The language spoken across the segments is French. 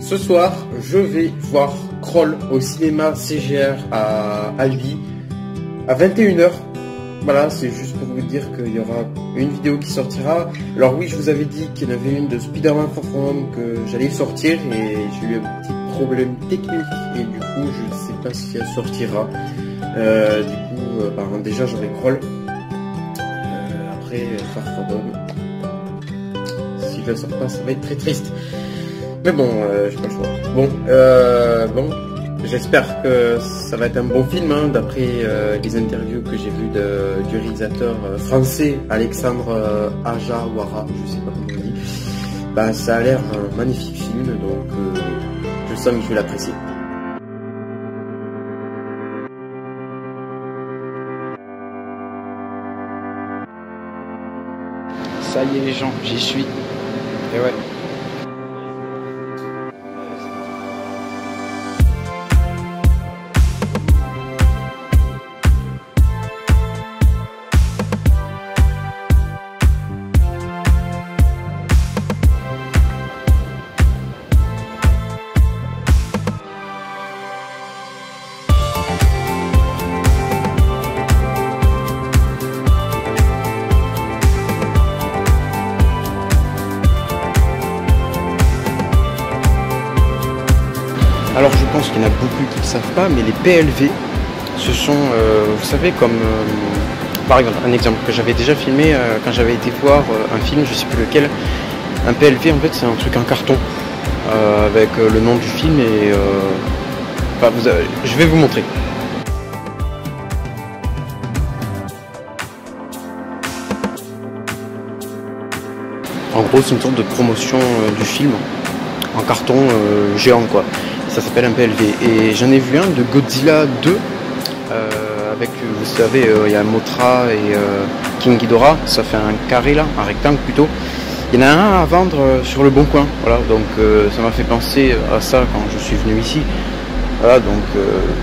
Ce soir, je vais voir Crawl au cinéma CGR à Albi à 21h. Voilà, c'est juste pour vous dire qu'il y aura une vidéo qui sortira. Alors oui, je vous avais dit qu'il y en avait une de Spider-Man Far From Home que j'allais sortir et j'ai eu un petit problème technique et du coup je sais pas si elle sortira. Déjà j'aurai Crawl. Après Far From Home. Si je la sors pas, ça va être très triste. Mais bon, j'ai pas le choix. Bon, j'espère que ça va être un bon film, hein, d'après les interviews que j'ai vues du réalisateur français Alexandre Aja Ouara, je sais pas comment on dit. Bah, ça a l'air un magnifique film, donc je sens que je vais l'apprécier. Ça y est les gens, j'y suis. Et ouais. Alors je pense qu'il y en a beaucoup qui ne savent pas, mais les PLV, ce sont, vous savez, comme par exemple, un exemple que j'avais déjà filmé quand j'avais été voir un film, je sais plus lequel. Un PLV en fait c'est un truc en carton avec le nom du film et je vais vous montrer. En gros c'est une sorte de promotion du film en carton géant quoi. Ça s'appelle un PLV et j'en ai vu un de Godzilla 2 avec, vous savez, il y a Mothra et King Ghidorah, ça fait un carré là, un rectangle plutôt. Il y en a un à vendre sur le Bon Coin, voilà, donc ça m'a fait penser à ça quand je suis venu ici. Voilà, donc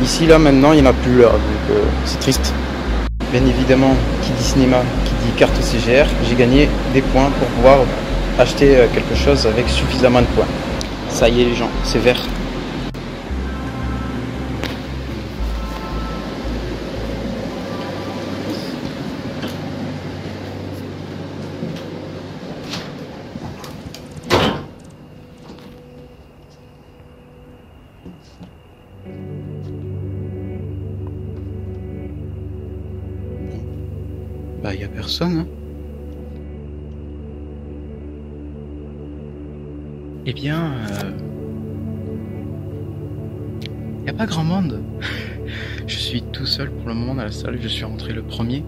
ici là maintenant il n'y en a plus là, donc c'est triste. Bien évidemment, qui dit cinéma, qui dit carte CGR, j'ai gagné des points pour pouvoir acheter quelque chose avec suffisamment de points. Ça y est les gens, c'est vert. Bah, y a personne, hein. Eh bien, y a pas grand monde. Je suis tout seul pour le moment dans la salle, je suis rentré le premier.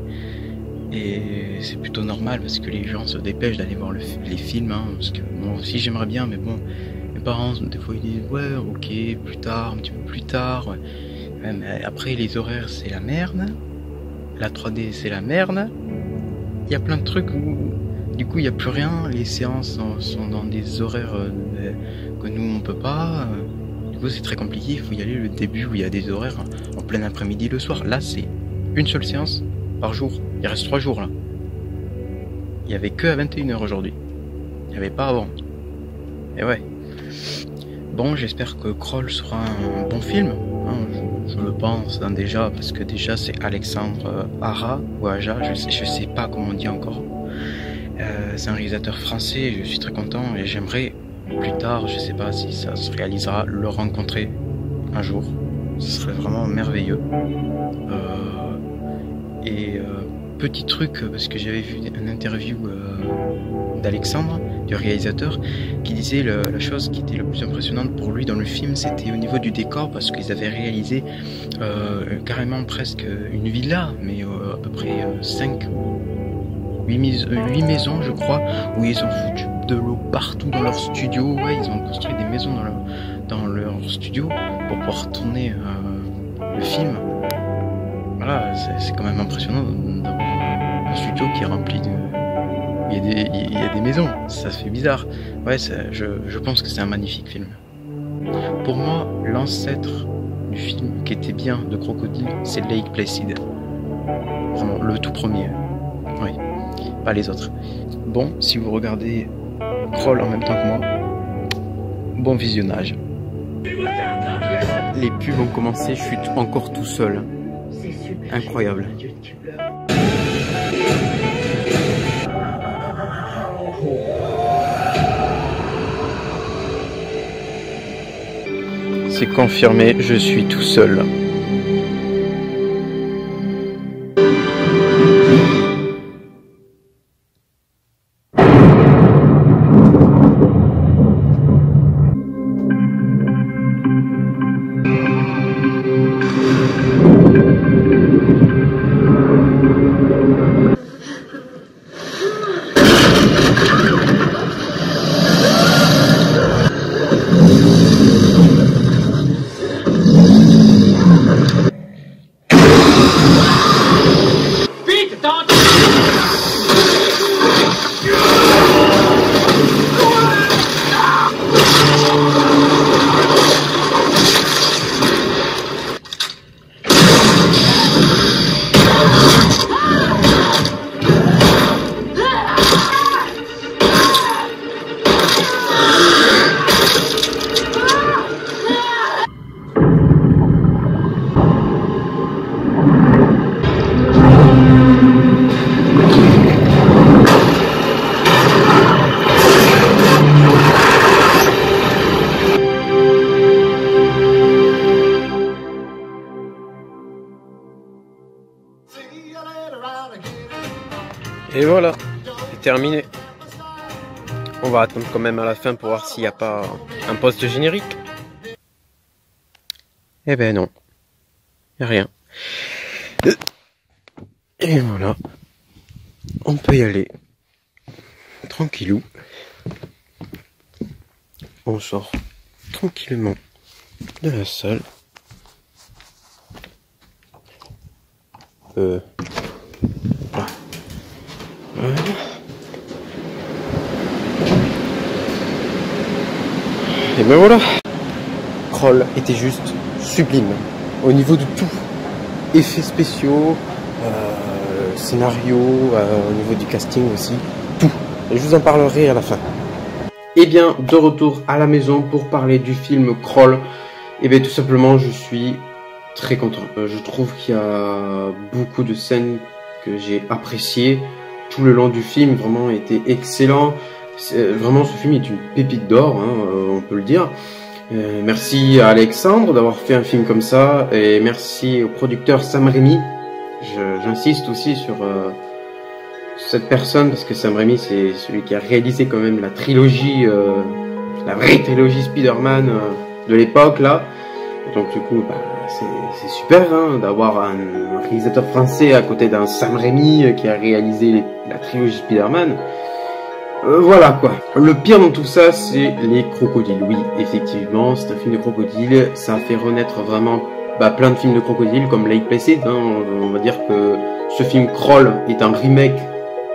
Et c'est plutôt normal parce que les gens se dépêchent d'aller voir les films, hein, parce que moi aussi j'aimerais bien, mais bon, mes parents, des fois ils disent ouais, ok, plus tard, un petit peu plus tard. Ouais, mais après les horaires c'est la merde, la 3D c'est la merde. Il y a plein de trucs où du coup il n'y a plus rien, les séances sont dans des horaires que nous on peut pas. Du coup c'est très compliqué, il faut y aller le début où il y a des horaires en plein après-midi le soir. Là c'est une seule séance par jour, il reste 3 jours là. Il y avait que à 21h aujourd'hui, il n'y avait pas avant. Et ouais. Bon, j'espère que Crawl sera un bon film, hein, je le pense hein, déjà, parce que déjà c'est Alexandre Aja ou Aja, je sais pas comment on dit encore. C'est un réalisateur français, je suis très content et j'aimerais plus tard, je sais pas si ça se réalisera, le rencontrer un jour. Ce serait vraiment merveilleux. Petit truc, parce que j'avais vu une interview d'Alexandre, du réalisateur, qui disait la chose qui était la plus impressionnante pour lui dans le film, c'était au niveau du décor, parce qu'ils avaient réalisé carrément presque une villa, mais à peu près 5 ou 8 maisons, je crois, où ils ont foutu de l'eau partout dans leur studio. Ouais, ils ont construit des maisons dans leur studio pour pouvoir tourner le film. Voilà, c'est quand même impressionnant d'avoir un studio qui est rempli de... Il y a des maisons, ça fait bizarre. Ouais, je pense que c'est un magnifique film. Pour moi, l'ancêtre du film qui était bien de Crocodile, c'est Lake Placid. Vraiment, le tout premier. Oui, pas les autres. Bon, si vous regardez Crawl en même temps que moi, bon visionnage. Les pubs ont commencé, je suis encore tout seul. Incroyable. C'est confirmé, je suis tout seul. Et voilà, c'est terminé. On va attendre quand même à la fin pour voir s'il n'y a pas un post générique. Eh ben non, il n'y a rien. Et voilà, on peut y aller. Tranquillou. On sort tranquillement de la salle. Voilà. Et ben voilà. Kroll était juste sublime au niveau de tout. Effets spéciaux, scénario, au niveau du casting aussi, tout. Et je vous en parlerai à la fin. Et bien, de retour à la maison pour parler du film Kroll. Et bien tout simplement, je suis très content. Je trouve qu'il y a beaucoup de scènes que j'ai appréciées. Tout le long du film, vraiment, était excellent. Vraiment, ce film est une pépite d'or, hein, on peut le dire. Merci à Alexandre d'avoir fait un film comme ça. Et merci au producteur Sam Raimi. J'insiste aussi sur cette personne, parce que Sam Raimi, c'est celui qui a réalisé quand même la trilogie, la vraie trilogie Spider-Man de l'époque, là. Donc du coup, bah, c'est super hein, d'avoir un réalisateur français à côté d'un Sam Raimi qui a réalisé la trilogie Spider-Man. Voilà quoi. Le pire dans tout ça, c'est les crocodiles. Oui, effectivement, c'est un film de crocodiles. Ça a fait renaître vraiment plein de films de crocodiles comme Lake Placid. Hein. On va dire que ce film Kroll est un remake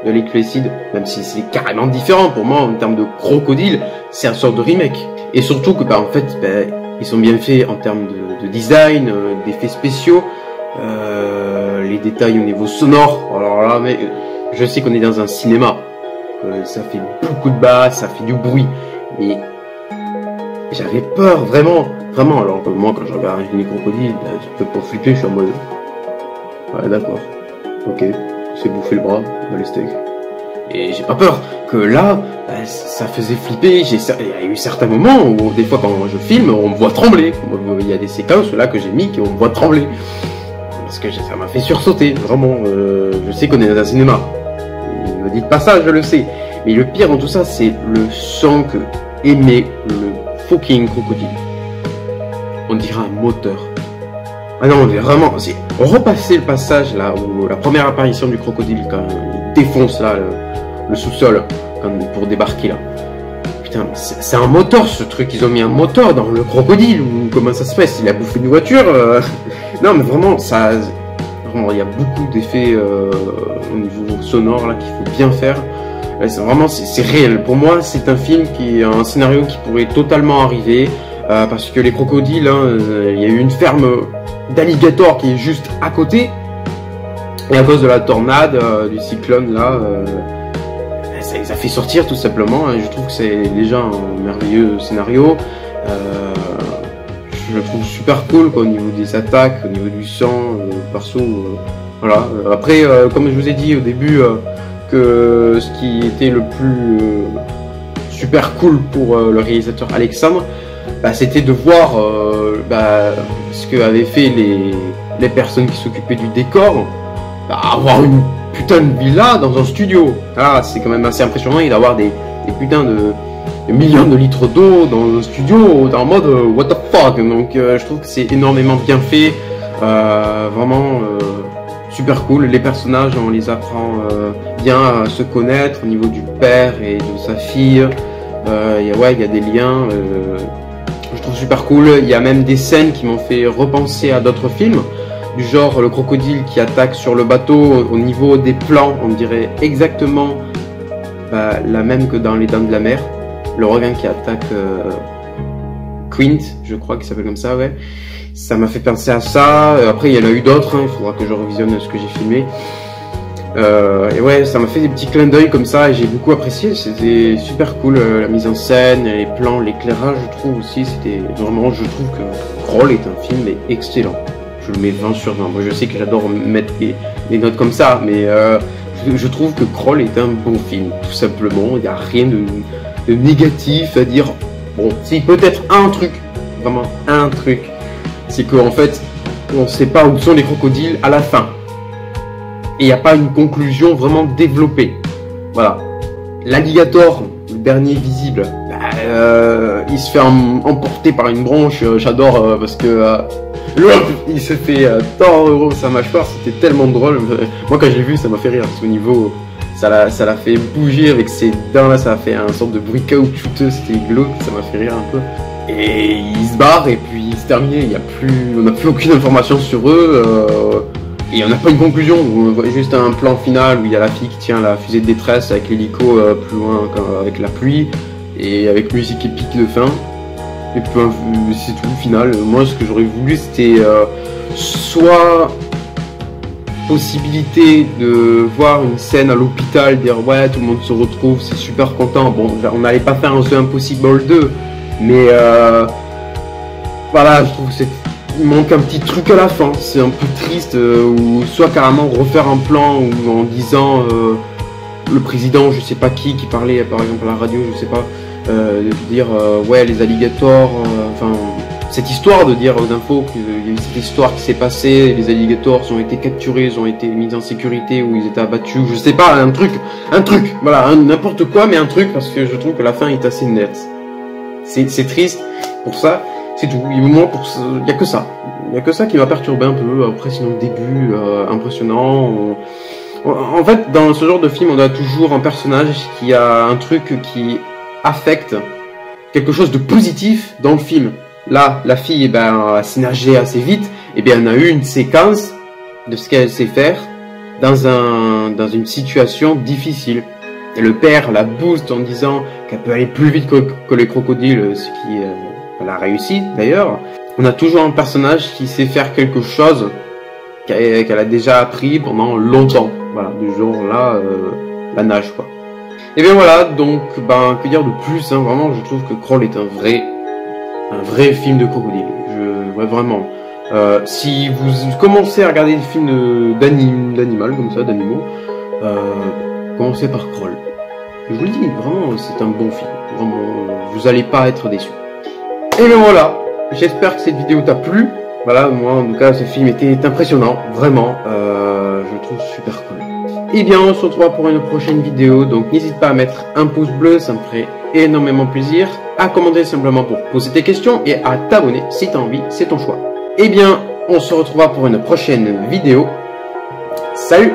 de Lake Placid, même si c'est carrément différent pour moi en termes de crocodiles. C'est un sorte de remake. Et surtout que en fait, ils sont bien faits en termes de design, d'effets spéciaux, les détails au niveau sonore. Alors là, mais je sais qu'on est dans un cinéma. Ça fait beaucoup de basses, ça fait du bruit, mais j'avais peur, vraiment. Alors que moi, quand je regarde un film crocodile, je peux pas flipper, je suis en mode, ouais, d'accord, ok, c'est bouffer le bras, les steaks. Et j'ai pas peur que là, ça faisait flipper. Il y a eu certains moments où, des fois, quand je filme, on me voit trembler. Il y a des séquences là que j'ai mis où on me voit trembler. Parce que ça m'a fait sursauter, vraiment. Je sais qu'on est dans un cinéma. Ne me dites pas ça, je le sais. Mais le pire dans tout ça, c'est le son que émet le fucking crocodile. On dirait un moteur. Ah non, mais vraiment, on repassait le passage là, où la première apparition du crocodile, quand il défonce là le sous-sol, pour débarquer là. Putain, c'est un moteur ce truc, ils ont mis un moteur dans le crocodile, ou comment ça se fait, s'il a bouffé une voiture Non mais vraiment, il y a beaucoup d'effets au niveau sonore là qu'il faut bien faire. C'est réel. Pour moi, c'est un film qui est un scénario qui pourrait totalement arriver parce que les crocodiles, hein, il y a eu une ferme d'alligators qui est juste à côté et à cause de la tornade, du cyclone là, ça les a fait sortir tout simplement. Et je trouve que c'est déjà un merveilleux scénario. je le trouve super cool quoi, au niveau des attaques, au niveau du sang, perso, voilà. Après, comme je vous ai dit au début, que ce qui était le plus super cool pour le réalisateur Alexandre, bah, c'était de voir ce que avaient fait les personnes qui s'occupaient du décor, bah, avoir une putain de villa dans un studio. Ah, c'est quand même assez impressionnant d'avoir des putains de millions de litres d'eau dans un studio, en mode what the fuck. Donc je trouve que c'est énormément bien fait, vraiment super cool. Les personnages, on les apprend bien à se connaître au niveau du père et de sa fille. Il y a des liens, je trouve super cool. Il y a même des scènes qui m'ont fait repenser à d'autres films, du genre le crocodile qui attaque sur le bateau. Au niveau des plans, on dirait exactement la même que dans Les Dents de la Mer. Le requin qui attaque Quint, je crois qu'il s'appelle comme ça, ouais. Ça m'a fait penser à ça. Après, il y en a eu d'autres, hein. Il faudra que je revisionne ce que j'ai filmé. Et ouais, ça m'a fait des petits clins d'œil comme ça et j'ai beaucoup apprécié. C'était super cool, la mise en scène, les plans, l'éclairage, je trouve aussi. C'était vraiment, je trouve que Krull est un film excellent. Je le mets 20 sur 20. Moi, je sais que j'adore mettre des notes comme ça, mais je trouve que Krull est un bon film, tout simplement. Il n'y a rien de négatif à dire. Bon, si peut-être un truc, vraiment un truc, c'est qu'en fait, on ne sait pas où sont les crocodiles à la fin. Et il n'y a pas une conclusion vraiment développée. Voilà. L'alligator, le dernier visible, il se fait emporter par une branche. J'adore parce que il se fait tordre sa mâchoire. C'était tellement drôle. Moi, quand j'ai vu, ça m'a fait rire. Parce qu'au niveau, ça l'a fait bouger avec ses dents là. Ça a fait un sorte de bruit caoutchouteux. C'était glauque. Ça m'a fait rire un peu. Et il se barre et puis c'est terminé. On n'a plus aucune information sur eux. Et on n'a pas une conclusion, on voit juste un plan final où il y a la fille qui tient la fusée de détresse avec l'hélico plus loin avec la pluie et avec musique épique de fin. Et puis c'est tout au final. Moi ce que j'aurais voulu c'était soit possibilité de voir une scène à l'hôpital, dire ouais tout le monde se retrouve, c'est super content. Bon, on n'allait pas faire un The Impossible 2, mais voilà, je trouve que il manque un petit truc à la fin, c'est un peu triste, ou soit carrément refaire un plan ou en disant le président, je sais pas qui parlait par exemple à la radio, je sais pas, de dire ouais les alligators, enfin cette histoire de dire aux infos qu'il y a eu cette histoire qui s'est passée, les alligators ont été capturés, ils ont été mis en sécurité ou ils étaient abattus, je sais pas, un truc, voilà, n'importe quoi mais un truc parce que je trouve que la fin est assez nette. C'est triste pour ça. C'est tout, il n'y a que ça. Il n'y a que ça qui m'a perturbé un peu. Après, sinon, le début, impressionnant. En fait, dans ce genre de film, on a toujours un personnage qui a un truc qui affecte quelque chose de positif dans le film. Là, la fille, elle s'est nagée assez vite. Et bien, on a eu une séquence de ce qu'elle sait faire dans une situation difficile. Et le père la booste en disant qu'elle peut aller plus vite que les crocodiles, ce qui... elle a réussi d'ailleurs. On a toujours un personnage qui sait faire quelque chose qu'elle a déjà appris pendant longtemps. Voilà, du genre là, la nage quoi. Et bien voilà, donc que dire de plus, hein, vraiment je trouve que Krull est un vrai film de crocodile. Ouais, vraiment. Si vous commencez à regarder des films d'animal comme ça, d'animaux, commencez par Krull. Je vous le dis, vraiment c'est un bon film. Vraiment, vous allez pas être déçus. Et bien voilà, j'espère que cette vidéo t'a plu. Voilà, moi en tout cas ce film était impressionnant, vraiment, je le trouve super cool. Et bien on se retrouvera pour une prochaine vidéo, donc n'hésite pas à mettre un pouce bleu, ça me ferait énormément plaisir, à commenter simplement pour poser tes questions et à t'abonner si t'as envie, c'est ton choix. Et bien on se retrouvera pour une prochaine vidéo. Salut!